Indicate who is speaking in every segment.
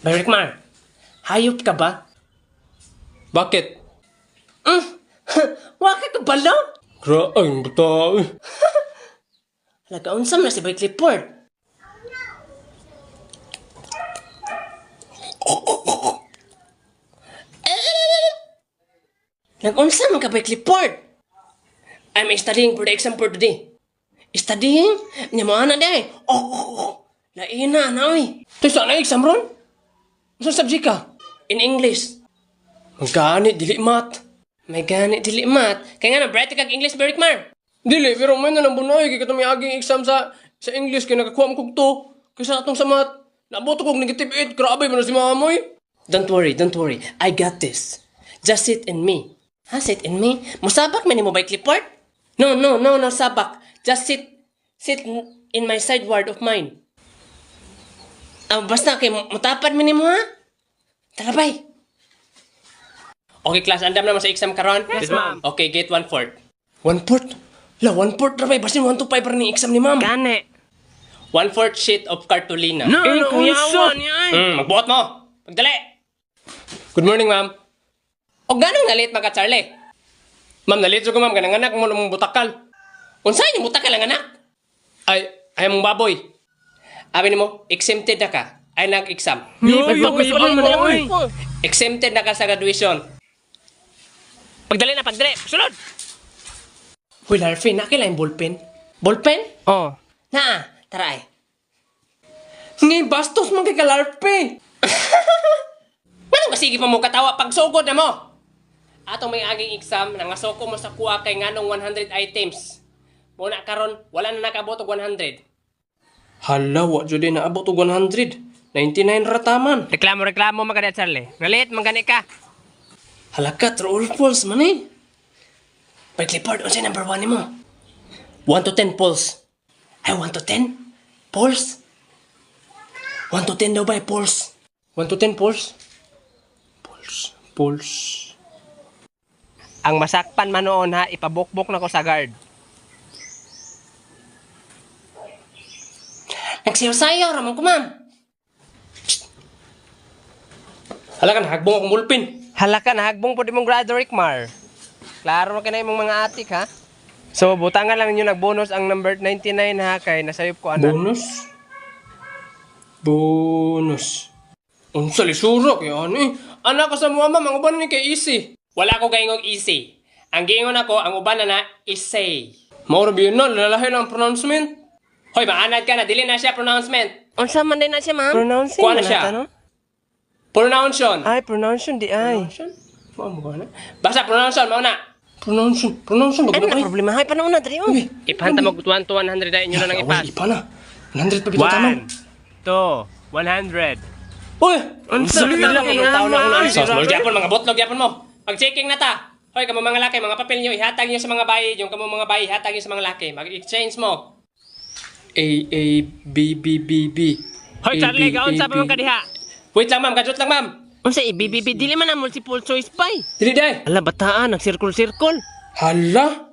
Speaker 1: Berikmar, hayop ka ba?
Speaker 2: Bakit?
Speaker 1: Waka ka bala?
Speaker 2: Graang bata.
Speaker 1: Nagkaunsam na si Bay Clifford. Nag-unsam ka Bay Clifford. I'm studying for the exam for today. Studying? Nya mo ana day. Laina na oy.
Speaker 2: Tesa na exam ron? Saan subject ka?
Speaker 1: In English.
Speaker 2: Magkani, dili mat.
Speaker 1: May gani dili mat. Kaya nga na bright kag English Berikmar.
Speaker 2: Dili, pero may na bunay. Kaya kami aging exam sa English. Kaya nakakuha mo kong to. Kaysa atong sa mat. Naboto kong negative 8. Grabe mo na si mamoy.
Speaker 1: Don't worry. I got this. Just sit in me. Ha? Sit in me? Musabak man mo Bay Clifford? No, sabak. Just sit in my sideward of mine. Basta kay mutapad man mo ha? Tara bay. Okay class, andam naman sa exam karon?
Speaker 2: Yes, ma'am.
Speaker 1: Okay, get 1/4.
Speaker 2: 1/4? La, 1/4 na ba? Basin 1 to 5 para ni exam ni ma'am.
Speaker 1: Gane. 1/4 sheet of cartolina.
Speaker 2: No, kuyawan
Speaker 1: Magbuhat mo. Pagdali.
Speaker 2: Good morning, ma'am.
Speaker 1: O ganong nalit mga Charlie?
Speaker 2: Ma'am, nalito ko ma'am. Ganang anak mo namang butakal.
Speaker 1: Unsay ni buta ka lang anak?
Speaker 2: Ay mong baboy.
Speaker 1: Abi mo, exempted na ka. Ay nag-exam. Exempted na ka sa graduation. Pagdali na, pagdali. Sulod! Uy, Larfin, nakila yung ballpen? Ballpen?
Speaker 2: Oh.
Speaker 1: Na, tara ay.
Speaker 2: Ni, bastos man kay ka Larfin.
Speaker 1: Ano ba sige pa mo katawa pag sugod na mo? Atong may aging exam, nangasoko mo sa kuha kay nganong 100 items. Muna karon, wala na nakabot og 100.
Speaker 2: Hala, wa jud na abot og 100. 99 rataman.
Speaker 1: Reklamo mga Charlie. Nalit, magani ka.
Speaker 2: Halaka, true or false man eh.
Speaker 1: By Clifford, unsay number 1 mo? 1 to 10 pulse. Ay, 1 to 10? Pulse? 1 to 10 daw ba, pulse?
Speaker 2: 1 to 10 pulse? Pulse.
Speaker 1: Ang masakpan man noon ha, ipabukbok na ko sa guard. Nagsiyaw-sayaw ramon ko, ma'am.
Speaker 2: Halaka, nahagbong akong bulpin.
Speaker 1: Halaka, nahagbong po di mong grado, Rickmar. Klaro na kinay mong mga atik, ha? So, butangan lang ninyo nagbonus ang number 99, ha? Kay nasayop ko, anak.
Speaker 2: Bonus. Unsa lisuro kaya ano eh. Anak ka sa mga ma'am, ang uban ni kay easy.
Speaker 1: Wala ko gaingog easy. Ang giingon ako, ang uban na isay.
Speaker 2: Mauro biyon na, lalahi lang ang pronouncement.
Speaker 1: Hoy, maanad ka na, dili na siya pronouncement. Unsa man din na siya, ma'am?
Speaker 3: Pronouncing
Speaker 1: Kuha na
Speaker 3: man
Speaker 1: siya.
Speaker 3: ata, no?
Speaker 1: Pronunciation.
Speaker 3: Ay, pronunciation di ay.
Speaker 2: Ma'am mo na.
Speaker 1: Basta pronunciation, mauna.
Speaker 2: Pronunciation.
Speaker 3: Ano na problema? Ay, paano na, Dre? Oh.
Speaker 1: Ipanta mo 1 to 100 ay inyo na lang ipas.
Speaker 2: Ipa na. 100 pa bitaw taman.
Speaker 1: 2, 100.
Speaker 2: Uy!
Speaker 3: Unsa
Speaker 1: Dili
Speaker 3: ka
Speaker 1: lang
Speaker 3: kay
Speaker 1: ang tao na
Speaker 3: ama?
Speaker 1: unang botlog yapon mga botlog yapon mo. Pag-checking na ta. Hoy, kamo mga laki, mga papel niyo ihatag niyo sa mga bayi, yung kamo mga bayi ihatag niyo sa mga laki. Mag-exchange mo.
Speaker 2: A, B, B, B, B.
Speaker 1: Hoy, Charlie, gaon sa mga kadiha. Wait lang, ma'am. Kadjut lang, ma'am.
Speaker 3: Unsa ibibibi dili man ang multiple choice pa.
Speaker 2: Dili day.
Speaker 3: Ala bataan, nag-circle-circle.
Speaker 2: Hala.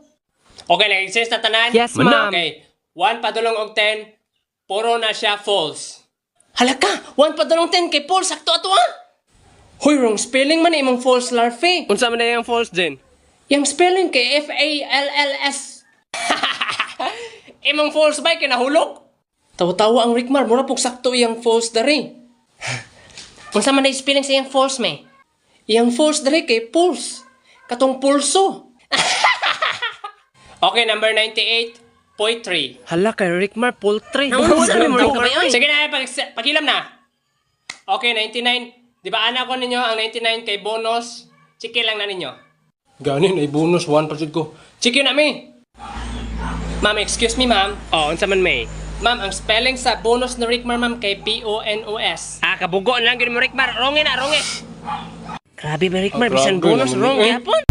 Speaker 1: Okay, nag-exchange na tanan?
Speaker 3: Yes, ma'am.
Speaker 1: Okay. 1 padulong og 10, puro na siya false.
Speaker 3: Halaka, 1 padulong 10 kay Paul sakto ato ah.
Speaker 2: Hoy, wrong spelling man imong false larvae.
Speaker 1: Unsa man na yung false din?
Speaker 2: Yang spelling kay Falls.
Speaker 1: Imong false ba kay nahulog?
Speaker 2: Tawa-tawa ang Rickmar, mura pong sakto iyang false dari.
Speaker 1: Unsa man na yung spelling sa iyang false me?
Speaker 2: Iyang false dari kay pulse. Katong pulso.
Speaker 1: Okay, number 98, poetry.
Speaker 3: Hala kay Rickmar poultry.
Speaker 1: Unsa
Speaker 3: Unsa
Speaker 1: mo
Speaker 3: mo ka ba?
Speaker 1: Sige na, pakilam na. Okay, 99. Di ba anak ko ninyo ang 99 kay bonus? Chiki lang na ninyo.
Speaker 2: Ganin ay bonus 1 pa jud ko.
Speaker 1: Chiki na mi. Ma'am, excuse me, ma'am. Oh, unsa man may? Ma'am, ang spelling sa bonus na Rickmar, ma'am, kay B-O-N-O-S. Ah, kabugo lang yun mo, Rickmar. Wrong na, wrong.
Speaker 3: Grabe ba Rickmar,
Speaker 2: Grabe
Speaker 3: bisan bonus
Speaker 2: naman
Speaker 3: wrong
Speaker 2: eh.
Speaker 3: yapon.